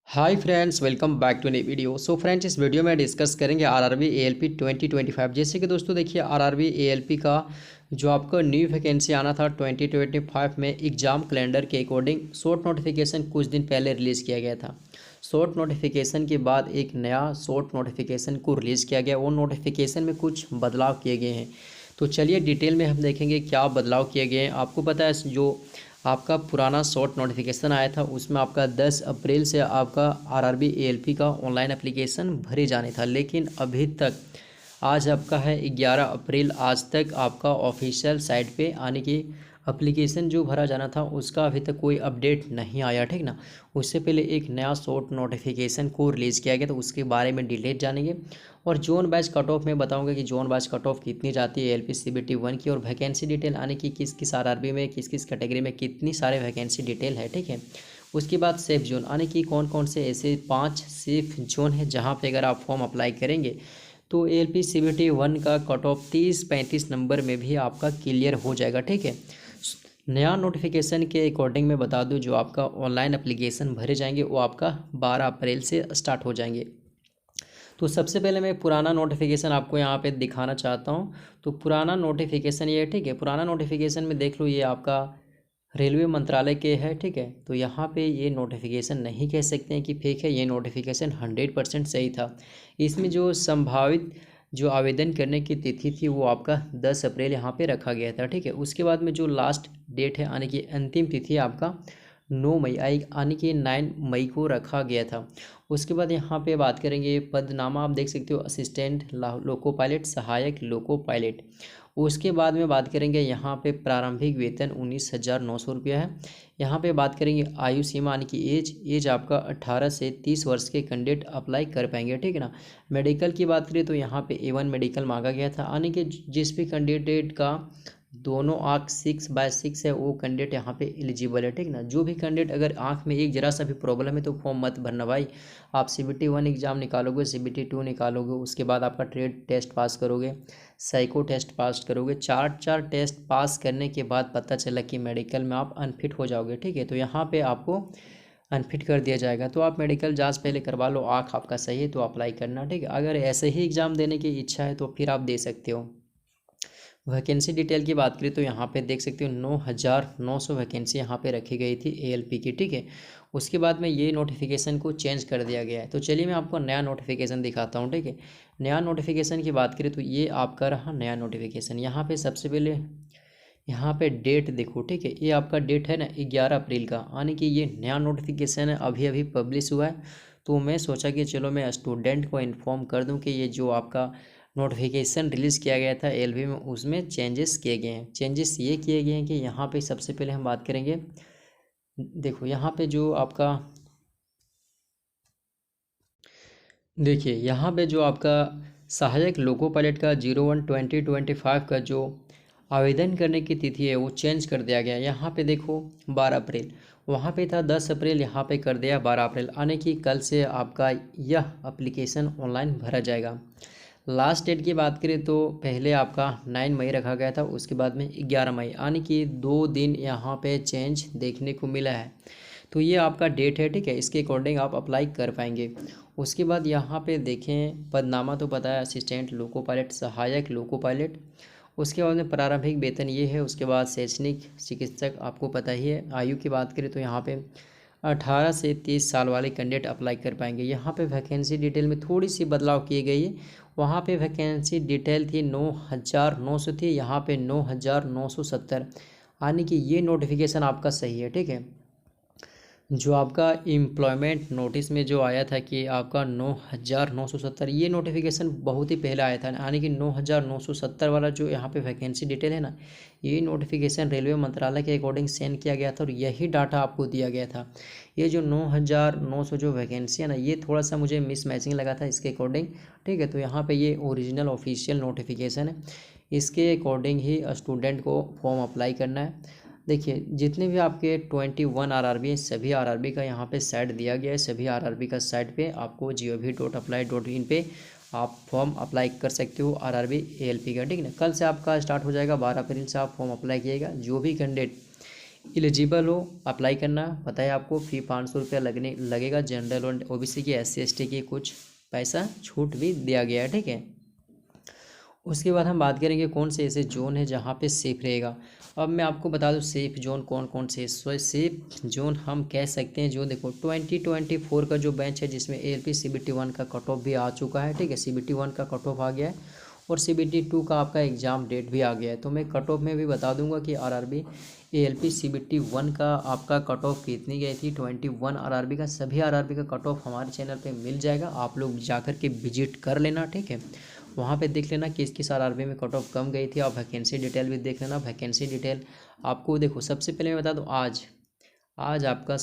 Hi friends, welcome back to नई video. So friends, इस video में डिस्कस करेंगे आरआरबी एएलपी 2025। जैसे कि दोस्तों देखिए, आरआरबी एएलपी का जो आपका न्यू वैकेंसी आना था 2025 में एग्ज़ाम कैलेंडर के अकॉर्डिंग शॉर्ट नोटिफिकेशन कुछ दिन पहले रिलीज़ किया गया था। शॉर्ट नोटिफिकेशन के बाद एक नया शॉर्ट नोटिफिकेशन को रिलीज़ किया गया। वो नोटिफिकेशन में कुछ बदलाव किए गए हैं। तो चलिए डिटेल में हम देखेंगे क्या बदलाव किए गए हैं। आपको पता है जो आपका पुराना शॉर्ट नोटिफिकेशन आया था उसमें आपका 10 अप्रैल से आपका आरआरबी एएलपी का ऑनलाइन एप्लीकेशन भरे जाने था, लेकिन अभी तक आज आपका है 11 अप्रैल, आज तक आपका ऑफिशियल साइट पे आने की एप्लीकेशन जो भरा जाना था उसका अभी तक कोई अपडेट नहीं आया, ठीक ना। उससे पहले एक नया शॉर्ट नोटिफिकेशन को रिलीज़ किया गया, तो उसके बारे में डिटेल जानेंगे। और जोन बैच कट ऑफ में बताऊंगा कि जोन बैच कट ऑफ कितनी जाती है एलपी सीबीटी 1 की, और वैकेंसी डिटेल आने की किस किस आरआरबी में किस किस कैटेगरी में कितनी सारे वैकेंसी डिटेल है, ठीक है। उसके बाद सेफ जोन आने की, कौन कौन से ऐसे 5 सेफ जोन है जहाँ पे अगर आप फॉर्म अप्लाई करेंगे तो एलपी सीबीटी 1 का कट ऑफ 30-35 नंबर में भी आपका क्लियर हो जाएगा, ठीक है। नया नोटिफिकेशन के अकॉर्डिंग मैं बता दूं, जो आपका ऑनलाइन एप्लीकेशन भरे जाएंगे वो आपका 12 अप्रैल से स्टार्ट हो जाएंगे। तो सबसे पहले मैं पुराना नोटिफिकेशन आपको यहाँ पे दिखाना चाहता हूँ। तो पुराना नोटिफिकेशन ये है, ठीक है। पुराना नोटिफिकेशन में देख लो, ये आपका रेलवे मंत्रालय के है, ठीक है। तो यहाँ पे ये नोटिफिकेशन नहीं कह सकते हैं कि फेक है, ये नोटिफिकेशन 100% सही था। इसमें जो संभावित जो आवेदन करने की तिथि थी वो आपका 10 अप्रैल यहाँ पे रखा गया था, ठीक है। उसके बाद में जो लास्ट डेट है आने की, अंतिम तिथि आपका 9 मई आने की 9 मई को रखा गया था। उसके बाद यहाँ पे बात करेंगे पदनामा, आप देख सकते हो असिस्टेंट लोको पायलट, सहायक लोको पायलट। उसके बाद में बात करेंगे यहाँ पे प्रारंभिक वेतन 19,900 रुपया है। यहाँ पे बात करेंगे आयु सीमा यानी कि एज आपका 18 से 30 वर्ष के कैंडिडेट अप्लाई कर पाएंगे, ठीक है ना। मेडिकल की बात करें तो यहाँ पे A1 मेडिकल मांगा गया था। यानी कि जिस भी कैंडिडेट का दोनों आँख 6/6 है वो कैंडिडेट यहाँ पे एलिजिबल है, ठीक ना। जो भी कैंडिडेट अगर आँख में एक जरा सा भी प्रॉब्लम है तो फॉर्म मत भरना भाई। आप CBT 1 एग्ज़ाम निकालोगे, CBT 2 निकालोगे, उसके बाद आपका ट्रेड टेस्ट पास करोगे, साइको टेस्ट पास करोगे। चार टेस्ट पास करने के बाद पता चला कि मेडिकल में आप अनफिट हो जाओगे, ठीक है। तो यहाँ पे आपको अनफिट कर दिया जाएगा। तो आप मेडिकल जांच पहले करवा लो, आँख आपका सही है तो अप्लाई करना, ठीक है। अगर ऐसे ही एग्ज़ाम देने की इच्छा है तो फिर आप दे सकते हो। वैकेंसी डिटेल की बात करें तो यहाँ पे देख सकते हो 9,900 वैकेंसी यहाँ पे रखी गई थी एएलपी की, ठीक है। उसके बाद में ये नोटिफिकेशन को चेंज कर दिया गया है। तो चलिए मैं आपको नया नोटिफिकेशन दिखाता हूँ, ठीक है। नया नोटिफिकेशन की बात करें तो ये आपका रहा नया नोटिफिकेशन। यहाँ पे सबसे पहले यहाँ पे डेट देखो, ठीक है। ये आपका डेट है ना 11 अप्रैल का, यानी कि ये नया नोटिफिकेशन है, अभी अभी पब्लिश हुआ है। तो मैं सोचा कि चलो मैं स्टूडेंट को इन्फॉर्म कर दूं कि ये जो आपका नोटिफिकेशन रिलीज़ किया गया था एलवी में, उसमें चेंजेस किए गए हैं। चेंजेस ये किए गए हैं कि यहाँ पे सबसे पहले हम बात करेंगे, देखो यहाँ पे जो आपका, देखिए यहाँ पे जो आपका सहायक लोको पायलट का 01/2025 का जो आवेदन करने की तिथि है वो चेंज कर दिया गया। यहाँ पे देखो 12 अप्रैल, वहाँ पे था 10 अप्रैल, यहाँ पे कर दिया 12 अप्रैल। आने की कल से आपका यह एप्लीकेशन ऑनलाइन भरा जाएगा। लास्ट डेट की बात करें तो पहले आपका 9 मई रखा गया था, उसके बाद में 11 मई, यानी कि 2 दिन यहाँ पे चेंज देखने को मिला है। तो ये आपका डेट है, ठीक है। इसके अकॉर्डिंग आप अप्लाई कर पाएंगे। उसके बाद यहाँ पे देखें पदनामा तो पता है, असिस्टेंट लोको पायलट, सहायक लोको पायलट। उसके बाद में प्रारंभिक वेतन ये है। उसके बाद शैक्षणिक चिकित्सक आपको पता ही है। आयु की बात करें तो यहाँ पे 18 से 30 साल वाले कैंडिडेट अप्लाई कर पाएंगे। यहाँ पे वैकेंसी डिटेल में थोड़ी सी बदलाव की गई है। वहाँ पे वैकेंसी डिटेल थी 9,900 थी, यहाँ पे 9,970, यानी कि ये नोटिफिकेशन आपका सही है, ठीक है। जो आपका एम्प्लॉयमेंट नोटिस में जो आया था कि आपका 9,970, ये नोटिफिकेशन बहुत ही पहले आया था, यानी कि 9,970 वाला जो यहाँ पे वैकेंसी डिटेल है ना, ये नोटिफिकेशन रेलवे मंत्रालय के अकॉर्डिंग सेंड किया गया था और यही डाटा आपको दिया गया था। ये जो 9,900 जो वैकेंसी है ना, ये थोड़ा सा मुझे मिसमैचिंग लगा था इसके अकॉर्डिंग, ठीक है। तो यहाँ पर ये ओरिजिनल ऑफिशियल नोटिफिकेशन है, इसके अकॉर्डिंग ही स्टूडेंट को फॉर्म अप्लाई करना है। देखिए जितने भी आपके 21 आरआरबी हैं, सभी आरआरबी का यहाँ पे साइट दिया गया है। सभी आरआरबी का साइट पे आपको gov.apply.in पे आप फॉर्म अप्लाई कर सकते हो आरआरबी एएलपी का, ठीक है ना। कल से आपका स्टार्ट हो जाएगा, 12 अप्रैल से आप फॉर्म अप्लाई कीजिएगा। जो भी कैंडिडेट एलिजिबल हो अप्लाई करना। पता है आपको फ़ी 500 रुपया लगेगा। जनरल और ओबीसी की SC ST की कुछ पैसा छूट भी दिया गया है, ठीक है। उसके बाद हम बात करेंगे कौन से ऐसे जोन है जहाँ पे सेफ रहेगा। अब मैं आपको बता दूँ सेफ जोन कौन कौन से। सेफ जोन हम कह सकते हैं जो देखो 2024 का जो बैच है जिसमें ALP CBT 1 का कट ऑफ भी आ चुका है, ठीक है। CBT 1 का कट ऑफ आ गया है और CBT 2 का आपका एग्ज़ाम डेट भी आ गया है। तो मैं कट ऑफ में भी बता दूंगा कि RRB ALP CBT 1 का आपका कट ऑफ कितनी गई थी। 21 RRB का, सभी RRB का कट ऑफ हमारे चैनल पे मिल जाएगा। आप लोग जाकर के विजिट कर लेना, ठीक है। वहाँ पे देख लेना किस किस RRB में कट ऑफ कम गई थी। आप वैकेंसी डिटेल भी देख लेना। वैकेंसी डिटेल आपको देखो, सबसे पहले मैं बता दूँ आज आपका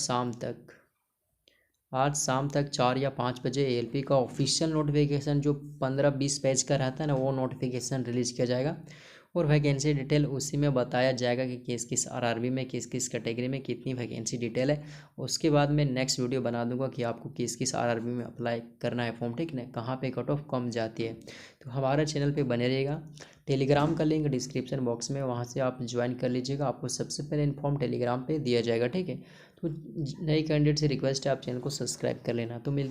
आज शाम तक 4 या 5 बजे ALP का ऑफिशियल नोटिफिकेशन जो 15-20 पेज का रहता है ना, वो नोटिफिकेशन रिलीज़ किया जाएगा और वैकेंसी डिटेल उसी में बताया जाएगा कि किस किस RRB में किस किस कैटेगरी में कितनी वैकेंसी डिटेल है। उसके बाद मैं नेक्स्ट वीडियो बना दूंगा कि आपको किस किस RRB में अप्लाई करना है फॉर्म, ठीक है, कहाँ पे कट ऑफ कम जाती है। तो हमारे चैनल पे बने रहिएगा। टेलीग्राम का लिंक डिस्क्रिप्शन बॉक्स में, वहाँ से आप ज्वाइन कर लीजिएगा। आपको सबसे पहले इन्फॉर्म टेलीग्राम पे दिया जाएगा, ठीक है। तो नई कैंडिडेट से रिक्वेस्ट है आप चैनल को सब्सक्राइब कर लेना। तो मिल